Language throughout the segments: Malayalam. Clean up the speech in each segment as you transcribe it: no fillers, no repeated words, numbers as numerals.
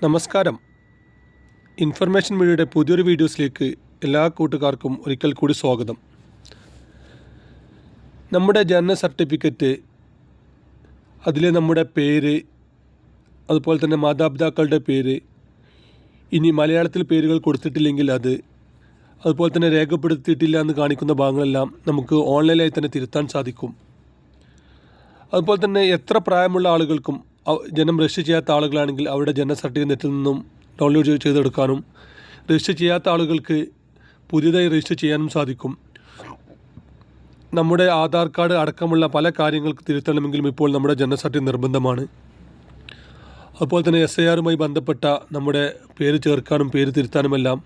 നമസ്കാരം. ഇൻഫർമേഷൻ മീഡിയയുടെ പുതിയൊരു വീഡിയോസിലേക്ക് എല്ലാ കൂട്ടുകാർക്കും ഒരിക്കൽ കൂടി സ്വാഗതം. നമ്മുടെ ജനന സർട്ടിഫിക്കറ്റ്, അതിലെ നമ്മുടെ പേര്, അതുപോലെ തന്നെ മാതാപിതാക്കളുടെ പേര്, ഇനി മലയാളത്തിൽ പേരുകൾ കൊടുത്തിട്ടില്ലെങ്കിൽ അതുപോലെ തന്നെ രേഖപ്പെടുത്തിയിട്ടില്ല എന്ന് കാണിക്കുന്ന ഭാഗങ്ങളെല്ലാം നമുക്ക് ഓൺലൈനായി തന്നെ തിരുത്താൻ സാധിക്കും. അതുപോലെ തന്നെ എത്ര പ്രായമുള്ള ആളുകൾക്കും ജനം രജിസ്റ്റർ ചെയ്യാത്ത ആളുകളാണെങ്കിൽ അവരുടെ ജനന സർട്ടിഫിക്കറ്റ് നെറ്റിൽ നിന്നും ഡൗൺലോഡ് ചെയ്തെടുക്കാനും രജിസ്റ്റർ ചെയ്യാത്ത ആളുകൾക്ക് പുതിയതായി രജിസ്റ്റർ ചെയ്യാനും സാധിക്കും. നമ്മുടെ ആധാർ കാർഡ് അടക്കമുള്ള പല കാര്യങ്ങൾക്ക് തിരുത്തണമെങ്കിലും ഇപ്പോൾ നമ്മുടെ ജനന സർട്ടിഫിക്കറ്റ് നിർബന്ധമാണ്. അതുപോലെ തന്നെ SIRമായി ബന്ധപ്പെട്ട നമ്മുടെ പേര് ചേർക്കാനും പേര് തിരുത്താനുമെല്ലാം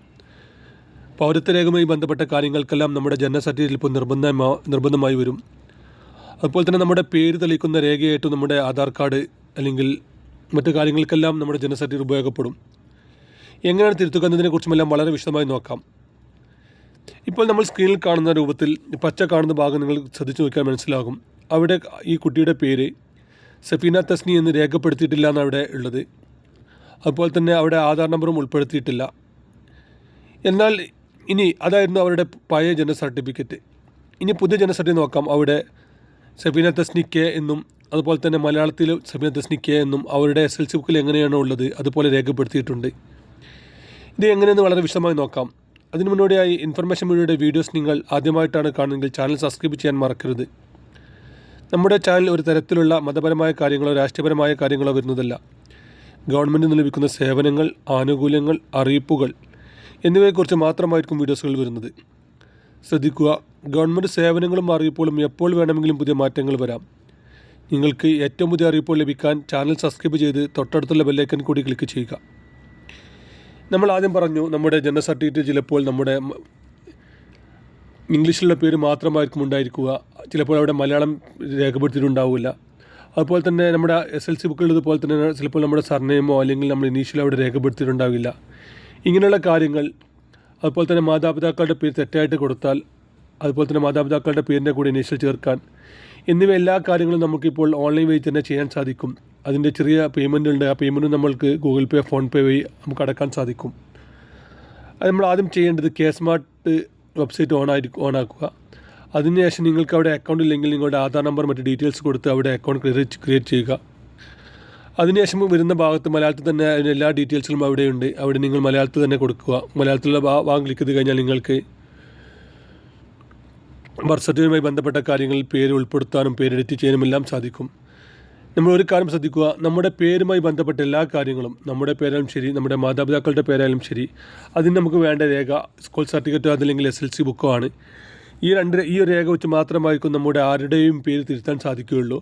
പൗരത്വ രേഖയുമായി ബന്ധപ്പെട്ട കാര്യങ്ങൾക്കെല്ലാം നമ്മുടെ ജനന സർട്ടിഫിക്കറ്റിൽ ഇപ്പോൾ നിർബന്ധമായി വരും. അതുപോലെ തന്നെ നമ്മുടെ പേര് തെളിയിക്കുന്ന രേഖയായിട്ടും നമ്മുടെ ആധാർ കാർഡ് അല്ലെങ്കിൽ മറ്റു കാര്യങ്ങൾക്കെല്ലാം നമ്മുടെ ജനന സർട്ടിഫിക്കറ്റ് ഉപയോഗപ്പെടും. എങ്ങനെയാണ് തിരുത്തുക എന്നതിനെക്കുറിച്ചുമെല്ലാം വളരെ വിശദമായി നോക്കാം. ഇപ്പോൾ നമ്മൾ സ്ക്രീനിൽ കാണുന്ന രൂപത്തിൽ പച്ച കാണുന്ന ഭാഗം നിങ്ങൾ ശ്രദ്ധിച്ചു നോക്കിയാൽ മനസ്സിലാകും. അവിടെ ഈ കുട്ടിയുടെ പേര് സഫീന തസ്നി എന്ന് രേഖപ്പെടുത്തിയിട്ടില്ല എന്നാണ് അവിടെ ഉള്ളത്. അതുപോലെ തന്നെ അവിടെ ആധാർ നമ്പറും ഉൾപ്പെടുത്തിയിട്ടില്ല. എന്നാൽ ഇനി അതായിരുന്നു അവരുടെ പഴയ ജനന സർട്ടിഫിക്കറ്റ്. ഇനി പുതിയ ജനന സർട്ടിഫിക്കറ്റ് നോക്കാം. അവിടെ സഫീന തസ്നി കെ എന്നും അതുപോലെ തന്നെ മലയാളത്തിൽ സഫീന തസ്നി കെ എന്നും അവരുടെ SLC ബുക്കിൽ എങ്ങനെയാണോ ഉള്ളത് അതുപോലെ രേഖപ്പെടുത്തിയിട്ടുണ്ട്. ഇത് എങ്ങനെയെന്ന് വളരെ വിശദമായി നോക്കാം. അതിനു മുന്നോടിയായി ഇൻഫർമേഷൻ മീഡിയയുടെ വീഡിയോസ് നിങ്ങൾ ആദ്യമായിട്ടാണ് കാണുന്നതെങ്കിൽ ചാനൽ സബ്സ്ക്രൈബ് ചെയ്യാൻ മറക്കരുത്. നമ്മുടെ ചാനൽ ഒരു തരത്തിലുള്ള മതപരമായ കാര്യങ്ങളോ രാഷ്ട്രീയപരമായ കാര്യങ്ങളോ വരുന്നതല്ല. ഗവൺമെൻറ്റിൽ നിന്ന് ലഭിക്കുന്ന സേവനങ്ങൾ, ആനുകൂല്യങ്ങൾ, അറിയിപ്പുകൾ എന്നിവയെക്കുറിച്ച് മാത്രമായിരിക്കും വീഡിയോസുകൾ വരുന്നത്. ശ്രദ്ധിക്കുക, ഗവൺമെൻറ് സേവനങ്ങളും അറിയിപ്പുകളും എപ്പോൾ വേണമെങ്കിലും പുതിയ മാറ്റങ്ങൾ വരാം. നിങ്ങൾക്ക് ഏറ്റവും പുതിയ അറിയിപ്പുകൾ ലഭിക്കാൻ ചാനൽ സബ്സ്ക്രൈബ് ചെയ്ത് തൊട്ടടുത്തുള്ള ബെല്ലൈക്കൻ കൂടി ക്ലിക്ക് ചെയ്യുക. നമ്മൾ ആദ്യം പറഞ്ഞു, നമ്മുടെ ജനന സർട്ടിഫിക്കറ്റ് ചിലപ്പോൾ നമ്മുടെ ഇംഗ്ലീഷിലുള്ള പേര് മാത്രമായിരിക്കും ഉണ്ടായിരിക്കുക. ചിലപ്പോൾ അവിടെ മലയാളം രേഖപ്പെടുത്തിയിട്ടുണ്ടാവില്ല. അതുപോലെ തന്നെ നമ്മുടെ SLC ബുക്കുള്ളതുപോലെ തന്നെ ചിലപ്പോൾ നമ്മുടെ സർനെയിമോ അല്ലെങ്കിൽ നമ്മൾ ഇനീഷ്യൽ അവിടെ രേഖപ്പെടുത്തിയിട്ടുണ്ടാവില്ല. ഇങ്ങനെയുള്ള കാര്യങ്ങൾ, അതുപോലെ തന്നെ മാതാപിതാക്കളുടെ പേര് തെറ്റായിട്ട് കൊടുത്താൽ അതുപോലെ തന്നെ മാതാപിതാക്കളുടെ പേരിൻ്റെ കൂടെ ഇനീഷ്യൽ ചേർക്കാൻ എന്നിവ എല്ലാ കാര്യങ്ങളും നമുക്കിപ്പോൾ ഓൺലൈൻ വഴി തന്നെ ചെയ്യാൻ സാധിക്കും. അതിൻ്റെ ചെറിയ പേയ്മെൻ്റ് ഉണ്ട്. ആ പേയ്മെൻറ്റ് നമ്മൾക്ക് ഗൂഗിൾ പേ, ഫോൺ പേ വഴി നമുക്ക് അടക്കാൻ സാധിക്കും. അത് നമ്മൾ ആദ്യം ചെയ്യേണ്ടത് സ്മാർട്ട് വെബ്സൈറ്റ് ഓണാക്കുക. അതിനുശേഷം നിങ്ങൾക്ക് അവിടെ അക്കൗണ്ട് ഇല്ലെങ്കിൽ നിങ്ങളുടെ ആധാർ നമ്പർ മറ്റ് ഡീറ്റെയിൽസ് കൊടുത്ത് അവിടെ അക്കൗണ്ട് ക്രിയേറ്റ് ചെയ്യുക. അതിനുശേഷം വരുന്ന ഭാഗത്ത് മലയാളത്തിൽ തന്നെ അതിന് എല്ലാ ഡീറ്റെയിൽസും അവിടെയുണ്ട്. അവിടെ നിങ്ങൾ മലയാളത്തിൽ തന്നെ കൊടുക്കുക. മലയാളത്തിലുള്ള ഭാഗം ക്ലിക്ക് ചെയ്ത് കഴിഞ്ഞാൽ നിങ്ങൾക്ക് ബർത്ത് സർട്ടിഫിക്കറ്റുമായി ബന്ധപ്പെട്ട കാര്യങ്ങളിൽ പേര് ഉൾപ്പെടുത്താനും പേര് എഡിറ്റ് ചെയ്യാനും എല്ലാം സാധിക്കും. നമ്മൾ ഒരു കാര്യം ശ്രദ്ധിക്കുക, നമ്മുടെ പേരുമായി ബന്ധപ്പെട്ട എല്ലാ കാര്യങ്ങളും, നമ്മുടെ പേരായാലും ശരി, നമ്മുടെ മാതാപിതാക്കളുടെ പേരായാലും ശരി, അതിന് നമുക്ക് വേണ്ട രേഖ സ്കൂൾ സർട്ടിഫിക്കറ്റോ അതല്ലെങ്കിൽ SLC ബുക്കോ ആണ്. ഈ ഒരു രേഖ വെച്ച് മാത്രമായിരിക്കും നമ്മുടെ ആരുടെയും പേര് തിരുത്താൻ സാധിക്കുകയുള്ളൂ.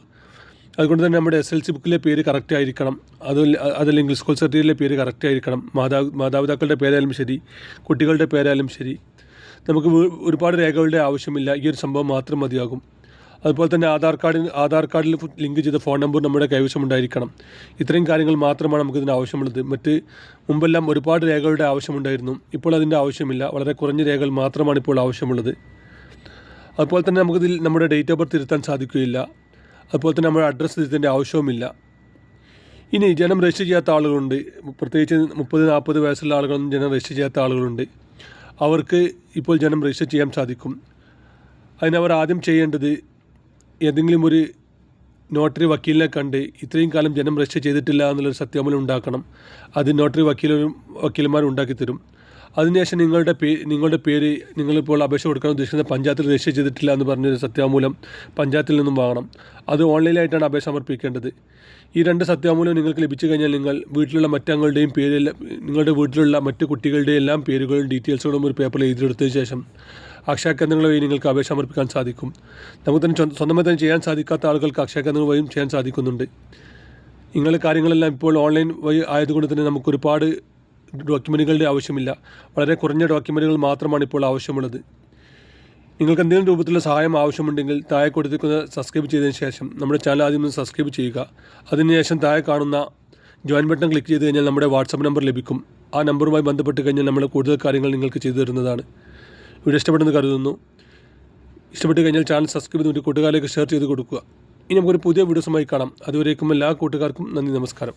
അതുകൊണ്ട് തന്നെ നമ്മുടെ SLC ബുക്കിലെ പേര് കറക്റ്റ് ആയിരിക്കണം. അതല്ലെങ്കിൽ സ്കൂൾ സർട്ടിഫിക്കറ്റിലെ പേര് കറക്റ്റ് ആയിരിക്കണം. മാതാപിതാക്കളുടെ പേരായാലും ശരി, കുട്ടികളുടെ പേരായാലും ശരി, നമുക്ക് ഒരുപാട് രേഖകളുടെ ആവശ്യമില്ല. ഈ ഒരു സംഭവം മാത്രം മതിയാകും. അതുപോലെ തന്നെ ആധാർ കാർഡിൽ ലിങ്ക് ചെയ്ത ഫോൺ നമ്പർ നമ്മുടെ കൈവശം ഉണ്ടായിരിക്കണം. ഇത്രയും കാര്യങ്ങൾ മാത്രമാണ് നമുക്കിതിന് ആവശ്യമുള്ളത്. മുമ്പെല്ലാം ഒരുപാട് രേഖകളുടെ ആവശ്യമുണ്ടായിരുന്നു. ഇപ്പോൾ അതിൻ്റെ ആവശ്യമില്ല. വളരെ കുറഞ്ഞ രേഖകൾ മാത്രമാണ് ഇപ്പോൾ ആവശ്യമുള്ളത്. അതുപോലെ തന്നെ നമുക്കിതിൽ നമ്മുടെ ഡേറ്റ് ഓഫ് ബർത്ത് തിരുത്താൻ സാധിക്കുകയില്ല. അതുപോലെ തന്നെ നമ്മുടെ അഡ്രസ്സ് തിരുത്തേണ്ട ആവശ്യവുമില്ല. ഇനി ജനം രജിസ്റ്റർ ചെയ്യാത്ത ആളുകളുണ്ട്. പ്രത്യേകിച്ച് 30-40 വയസ്സുള്ള ആളുകളൊന്നും ജനം രജിസ്റ്റർ ചെയ്യാത്ത ആളുകളുണ്ട്. അവർക്ക് ഇപ്പോൾ ജനം രജിസ്റ്റർ ചെയ്യാൻ സാധിക്കും. അതിനവർ ആദ്യം ചെയ്യേണ്ടത് ഏതെങ്കിലും ഒരു നോട്ടറി വക്കീലിനെ കണ്ട് ഇത്രയും കാലം ജനം രജിസ്റ്റർ ചെയ്തിട്ടില്ല എന്നുള്ളൊരു സത്യവാങ്മൂലം ഉണ്ടാക്കണം. അത് നോട്ടറി വക്കീലന്മാർ ഉണ്ടാക്കി തരും. അതിനുശേഷം നിങ്ങളുടെ പേര് നിങ്ങളിപ്പോൾ അപേക്ഷ കൊടുക്കാൻ ഉദ്ദേശിക്കുന്ന പഞ്ചായത്തിൽ രജിസ്റ്റർ ചെയ്തിട്ടില്ല എന്ന് പറഞ്ഞൊരു സത്യവാങ്മൂലം പഞ്ചായത്തിൽ നിന്നും വാങ്ങണം. അത് ഓൺലൈനായിട്ടാണ് അപേക്ഷ സമർപ്പിക്കേണ്ടത്. ഈ 2 സത്യവാങ്മൂലം നിങ്ങൾക്ക് ലഭിച്ചു കഴിഞ്ഞാൽ നിങ്ങൾ വീട്ടിലുള്ള മറ്റംഗങ്ങളുടെയും പേരെല്ലാം, നിങ്ങളുടെ വീട്ടിലുള്ള മറ്റു കുട്ടികളുടെയും എല്ലാം പേരുകളും ഡീറ്റെയിൽസുകളും ഒരു പേപ്പറിൽ എഴുതിയെടുത്തതിന് ശേഷം അക്ഷയ കേന്ദ്രങ്ങൾ വഴി നിങ്ങൾക്ക് അപേക്ഷ സമർപ്പിക്കാൻ സാധിക്കും. നമുക്ക് തന്നെ സ്വന്തമായി തന്നെ ചെയ്യാൻ സാധിക്കാത്ത ആളുകൾക്ക് അക്ഷയ കേന്ദ്രങ്ങൾ വഴിയും ചെയ്യാൻ സാധിക്കുന്നുണ്ട്. ഇങ്ങനെയുള്ള കാര്യങ്ങളെല്ലാം ഇപ്പോൾ ഓൺലൈൻ വഴി ആയതുകൊണ്ട് തന്നെ നമുക്ക് ഒരുപാട് ഡോക്യുമെൻറ്റുകളുടെ ആവശ്യമില്ല. വളരെ കുറഞ്ഞ ഡോക്യുമെൻറ്റുകൾ മാത്രമാണ് ഇപ്പോൾ ആവശ്യമുള്ളത്. നിങ്ങൾക്ക് എന്തെങ്കിലും രൂപത്തിലുള്ള സഹായം ആവശ്യമുണ്ടെങ്കിൽ താഴെ കൊടുത്തിരിക്കുന്ന സബ്സ്ക്രൈബ് ചെയ്തതിന് ശേഷം നമ്മുടെ ചാനൽ ആദ്യം ഒന്ന് സബ്സ്ക്രൈബ് ചെയ്യുക. അതിനുശേഷം താഴെ കാണുന്ന ജോയിൻ ബട്ടൺ ക്ലിക്ക് ചെയ്ത് കഴിഞ്ഞാൽ നമ്മുടെ വാട്സപ്പ് നമ്പർ ലഭിക്കും. ആ നമ്പറുമായി ബന്ധപ്പെട്ട് കഴിഞ്ഞാൽ നമ്മൾ കൂടുതൽ കാര്യങ്ങൾ നിങ്ങൾക്ക് ചെയ്തു തരുന്നതാണ്. വീഡിയോ ഇഷ്ടപ്പെടുന്നത് കരുതുന്നു. ഇഷ്ടപ്പെട്ട് കഴിഞ്ഞാൽ ചാനൽ സബ്സ്ക്രൈബ് ചെയ്ത് കൂട്ടുകാരിലേക്ക് ഷെയർ ചെയ്ത് കൊടുക്കുക. ഇനി നമുക്കൊരു പുതിയ വീഡിയോസുമായി കാണാം. അതുവരേക്കും എല്ലാ കൂട്ടുകാർക്കും നന്ദി, നമസ്കാരം.